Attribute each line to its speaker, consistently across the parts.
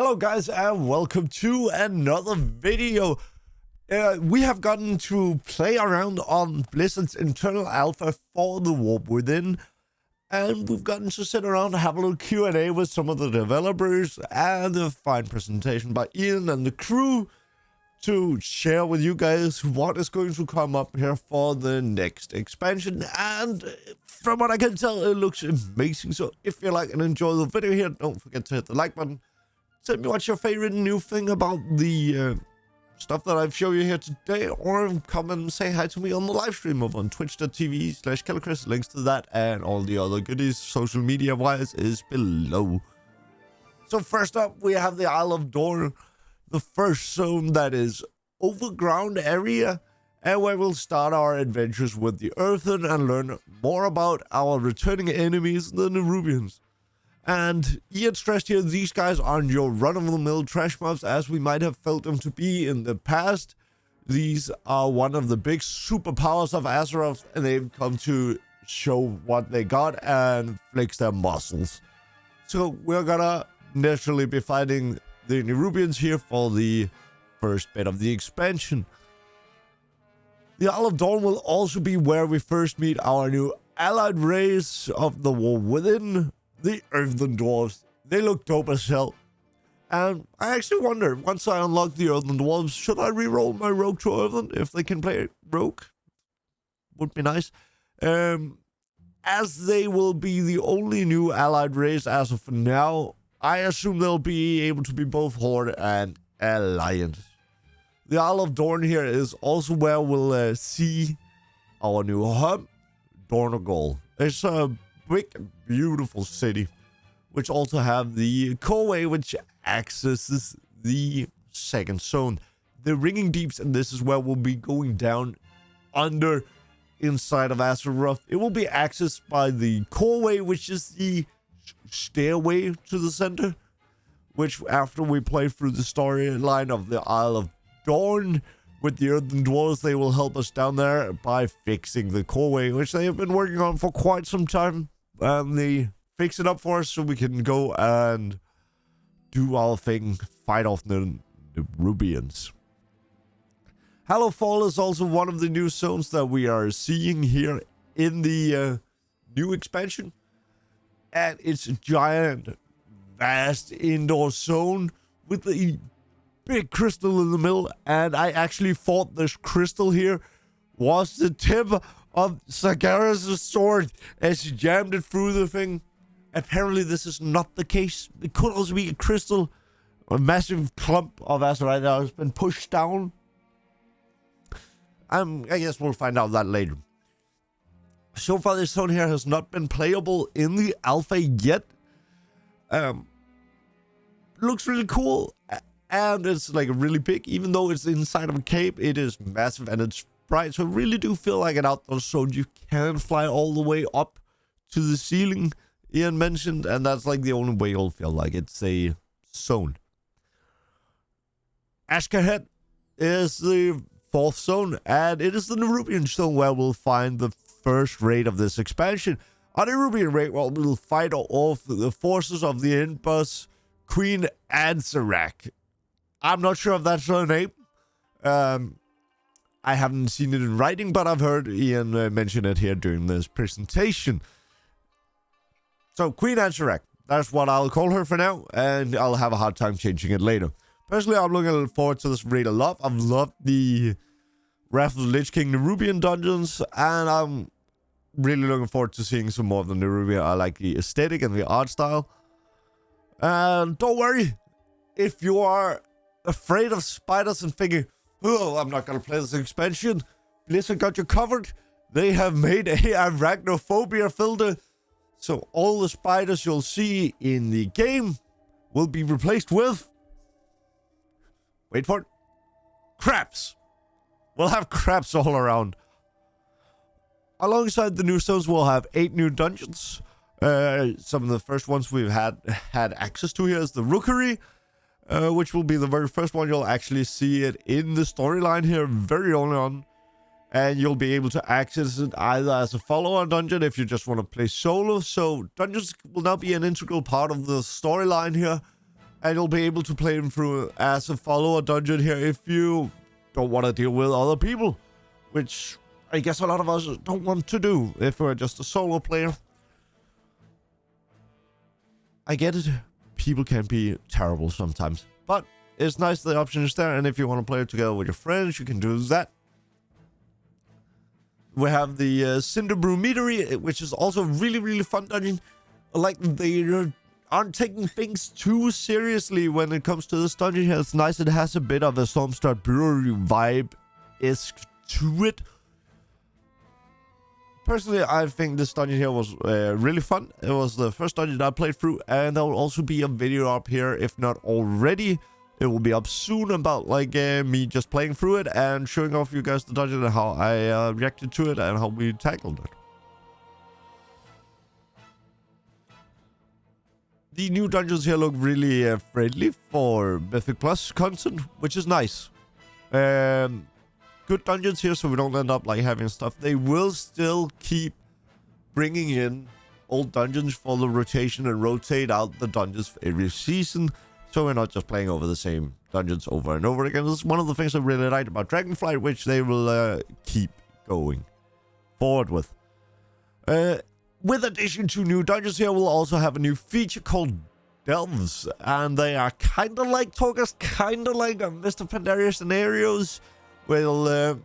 Speaker 1: Hello guys and welcome to another video. We have gotten to play around on Blizzard's internal alpha for the Warp Within, and we've gotten to sit around and have a little Q&A with some of the developers and a fine presentation by Ian and the crew to share with you guys what is going to come up here for the next expansion. And from what I can tell, it looks amazing. So if you like and enjoy the video here, don't forget to hit the like button. Tell me what's your favorite new thing about the stuff that I've shown you here today, or come and say hi to me on the live stream over on twitch.tv/KellerChris. Links to that and all the other goodies social media wise is below. So first up, we have the Isle of Dorn, the first zone that is overground area, and where we'll start our adventures with the earthen and learn more about our returning enemies, the Nerubians. And Ian stressed here, these guys aren't your run-of-the-mill trash mobs as we might have felt them to be in the past. These are one of the big superpowers of Azeroth, and they've come to show what they got and flex their muscles. So we're gonna naturally be fighting the Nerubians here for the first bit of the expansion. The Isle of Dorn will also be where we first meet our new allied race of the War Within, the Earthen Dwarves. They look dope as hell. And I actually wonder, once I unlock the Earthen Dwarves, should I reroll my Rogue to Earthen if they can play Rogue? Would be nice. As they will be the only new allied race as of now, I assume they'll be able to be both Horde and Alliance. The Isle of Dorn here is also where we'll see our new hub, Dornogal. It's a big, beautiful city, which also have the core which accesses the second zone, the Ringing Deeps, and this is where we'll be going down under inside of Azeroth. It will be accessed by the core, which is the stairway to the center, which after we play through the storyline of the Isle of Dorn with the Earthen Dwarves, they will help us down there by fixing the core, which they have been working on for quite some time. And they fix it up for us so we can go and do our thing, fight off the Nerubians. Hallowfall is also one of the new zones that we are seeing here in the new expansion. And it's a giant, vast indoor zone with a big crystal in the middle. And I actually thought this crystal here was the tip of Sagara's sword as he jammed it through the thing. Apparently this is not the case. It could also be a crystal, a massive clump of azurite that has been pushed down. I guess we'll find out that later. So far this zone here has not been playable in the alpha yet. Looks really cool, and it's like really big. Even though it's inside of a cave, it is massive and it's bright, so I really do feel like an outdoor zone. You can fly all the way up to the ceiling, Ian mentioned, and that's like the only way you'll feel like it's a zone. Ashkahet is the fourth zone, and it is the Nerubian zone where we'll find the first raid of this expansion. On the Nerubian raid, well, we'll fight off the forces of the end boss, Queen Ansarak. I'm not sure if that's her name. I haven't seen it in writing, but I've heard Ian mention it here during this presentation. So, Queen Ansarak, that's what I'll call her for now, and I'll have a hard time changing it later. Personally, I'm looking forward to this raid a lot. I've loved the Wrath of the Lich King Nerubian dungeons, and I'm really looking forward to seeing some more of the Nerubian. I like the aesthetic and the art style. And don't worry, if you are afraid of spiders and thinking, oh, I'm not gonna play this expansion, Blizzard got you covered. They have made a arachnophobia filter, so all the spiders you'll see in the game will be replaced with, wait for it, crabs. We'll have crabs all around. Alongside the new zones, we'll have 8 new dungeons. Some of the first ones we've had access to here is the Rookery, which will be the very first one. You'll actually see it in the storyline here very early on, and you'll be able to access it either as a follow-on dungeon if you just want to play solo. So dungeons will now be an integral part of the storyline here, And you'll be able to play them through as a follower dungeon here if you don't want to deal with other people. Which I guess a lot of us don't want to do if we're just a solo player. I get it. People can be terrible sometimes. But it's nice the option is there. And if you want to play it together with your friends, you can do that. We have the Cinder Brew Meadery, which is also a really, really fun dungeon. Like, they aren't taking things too seriously when it comes to this dungeon here. It's nice. It has a bit of a Stormstart Brewery vibe-esque to it. Personally, I think this dungeon here was really fun. It was the first dungeon I played through, and there will also be a video up here, if not already. It will be up soon about like me just playing through it and showing off you guys the dungeon and how I reacted to it and how we tackled it. The new dungeons here look really friendly for Mythic Plus content, which is nice. Good dungeons here, so we don't end up like having stuff. They will still keep bringing in old dungeons for the rotation and rotate out the dungeons for every season, so we're not just playing over the same dungeons over and over again. This is one of the things I really like about Dragonflight, which they will keep going forward with. With addition to new dungeons here, we'll also have a new feature called Delves. And they are kind of like talkers, kind of like Mr. Pandaria scenarios. We'll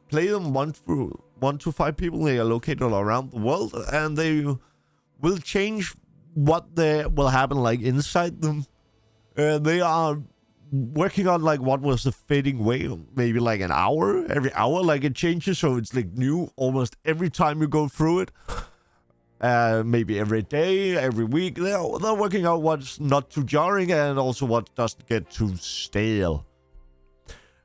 Speaker 1: play them 1 to 5 people. They are located all around the world. And they will change what will happen like inside them. They are working on like what was the fading way, maybe like an hour. Every hour like it changes, so it's like new almost every time you go through it. Maybe every day, every week. They're working out what's not too jarring and also what doesn't get too stale.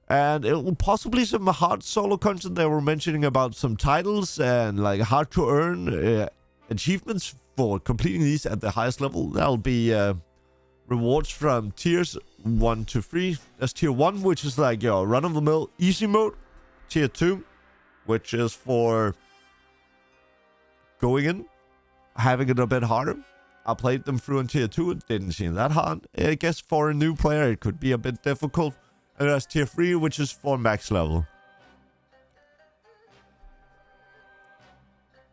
Speaker 1: And it will possibly some hard solo content. They were mentioning about some titles and like hard to earn achievements for completing these at the highest level. That'll be rewards from tiers 1 to 3. That's tier 1, which is like your run-of-the-mill easy mode. Tier 2, which is for going in, having it a bit harder. I played them through in tier 2. It didn't seem that hard. I guess for a new player, it could be a bit difficult. And there's tier 3, which is for max level.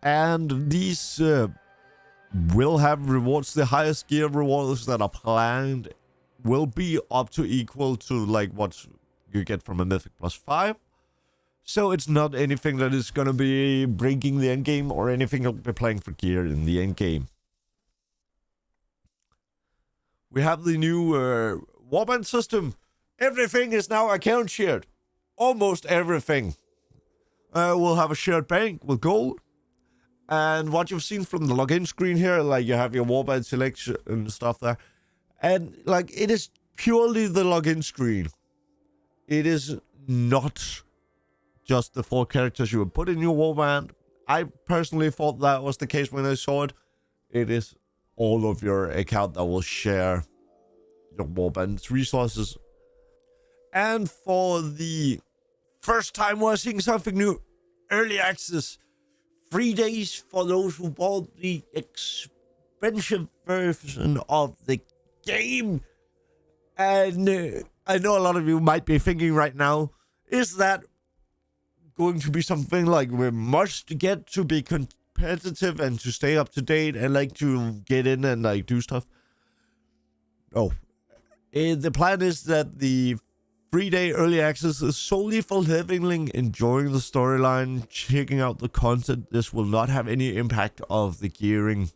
Speaker 1: And these will have rewards. The highest gear rewards that are planned will be up to equal to like what you get from a Mythic Plus 5. So it's not anything that is going to be breaking the end game or anything you'll be playing for gear in the end game. We have the new warband system. Everything is now account shared. Almost everything. We'll have a shared bank with gold. And what you've seen from the login screen here, like you have your warband selection and stuff there. And like it is purely the login screen. It is not just the 4 characters you would put in your warband. I personally thought that was the case when I saw it. It is all of your account that will share your warband's resources. And for the first time we're seeing something new, early access. 3 days for those who bought the expensive version of the game. And I know a lot of you might be thinking right now, is that going to be something like we must get to be competitive and to stay up to date and like to get in and like do stuff? Oh, the plan is that the 3-day early access is solely for leveling, enjoying the storyline, checking out the content. This will not have any impact of the gearing.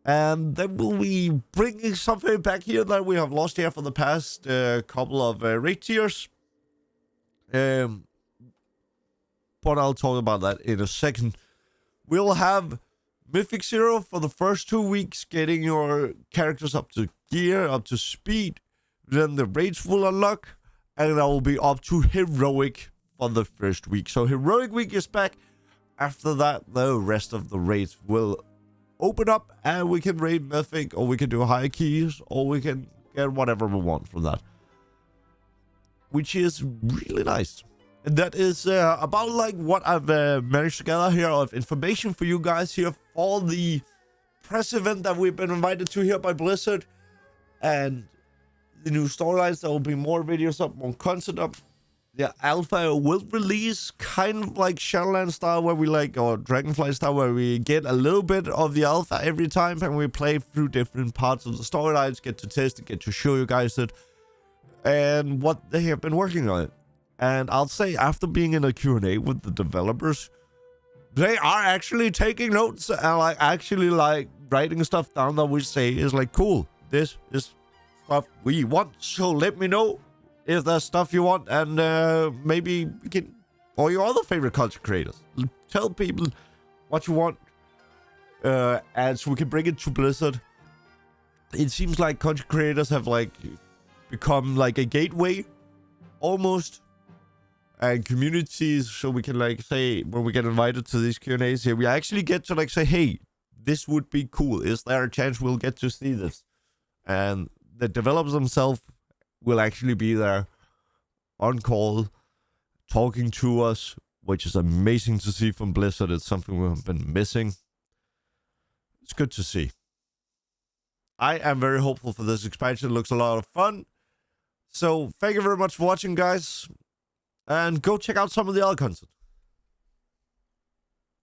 Speaker 1: And then we'll be bringing something back here that we have lost here for the past couple of raid tiers. But I'll talk about that in a second. We'll have Mythic 0 for the first 2 weeks, getting your characters up to gear, up to speed. Then the raids will unlock, and that will be up to Heroic for the first week. So Heroic week is back. After that, the rest of the raids will open up, and we can raid Mythic, or we can do high keys, or we can get whatever we want from that. Which is really nice. And that is about like what I've managed to gather here of information for you guys here for the press event that we've been invited to here by Blizzard. and the new storylines. There will be more videos up, more content up. The alpha will release kind of like Shadowlands style, where we like, or Dragonflight style, where we get a little bit of the alpha every time, and we play through different parts of the storylines, get to test it, get to show you guys it, and what they have been working on. And I'll say, after being in a Q&A with the developers, they are actually taking notes and like actually like writing stuff down that we say is like, cool, this is stuff we want, so let me know if there's stuff you want, and maybe we can, or your other favorite content creators, tell people what you want, and so we can bring it to Blizzard. It seems like content creators have like become like a gateway, almost, and communities, so we can like say, when we get invited to these Q&As here, we actually get to like say, hey, this would be cool. Is there a chance we'll get to see this? And the developers themselves will actually be there on call, talking to us, which is amazing to see from Blizzard. It's something we have been missing. It's good to see. I am very hopeful for this expansion. It looks a lot of fun. So thank you very much for watching, guys. And go check out some of the other content.